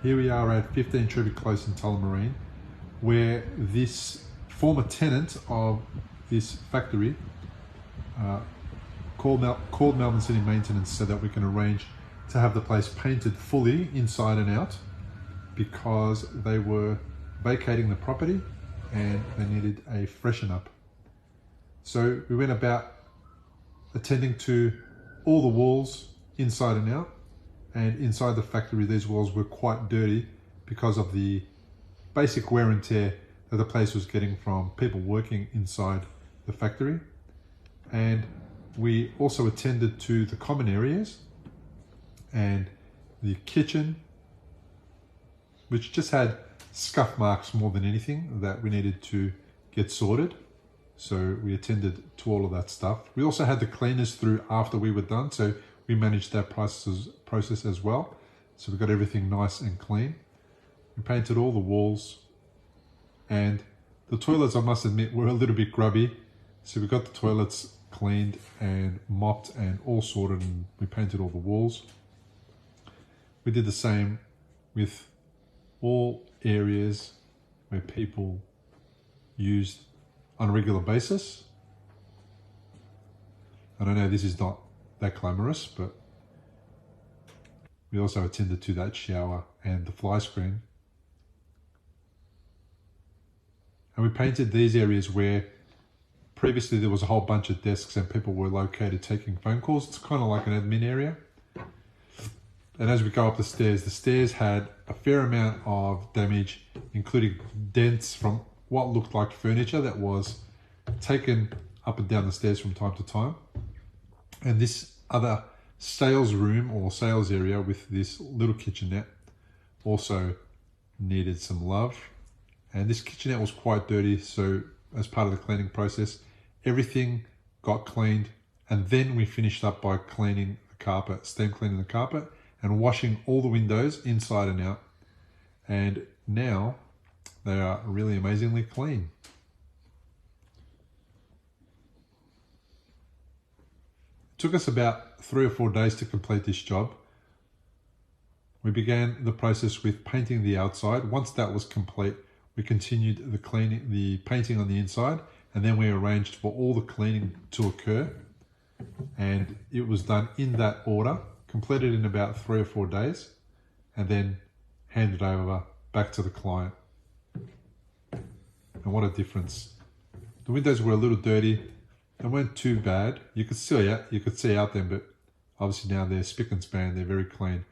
Here we are at 15 Trevor Close in Tullamarine, where this former tenant of this factory called Melbourne City Maintenance so that we can arrange to have the place painted fully inside and out, because they were vacating the property and they needed a freshen up. So we went about attending to all the walls inside and out. And inside the factory, these walls were quite dirty because of the basic wear and tear that the place was getting from people working inside the factory. And we also attended to the common areas and the kitchen, which just had scuff marks more than anything that we needed to get sorted. So we attended to all of that stuff. We also had the cleaners through after we were done, so we managed that process as well. So we got everything nice and clean. We painted all the walls, and the toilets, I must admit, were a little bit grubby. So we got the toilets cleaned and mopped and all sorted, and we painted all the walls. We did the same with all areas where people used on a regular basis. And I know this is not that glamorous, but we also attended to that shower and the fly screen. And we painted these areas where previously there was a whole bunch of desks and people were located taking phone calls. It's kind of like an admin area. And as we go up the stairs had a fair amount of damage, including dents from what looked like furniture that was taken up and down the stairs from time to time. And this other sales room or sales area with this little kitchenette also needed some love. And this kitchenette was quite dirty, so as part of the cleaning process, everything got cleaned, and then we finished up by cleaning the carpet, steam cleaning the carpet and washing all the windows inside and out. And now they are really amazingly clean. It took us about 3 or 4 days to complete this job. We began the process with painting the outside. Once that was complete, we continued the painting on the inside, and then we arranged for all the cleaning to occur. And it was done in that order, completed in about 3 or 4 days, and then handed over back to the client. And what a difference. The windows were a little dirty. They weren't too bad. You could see out them, but obviously now they're spick and span. They're very clean.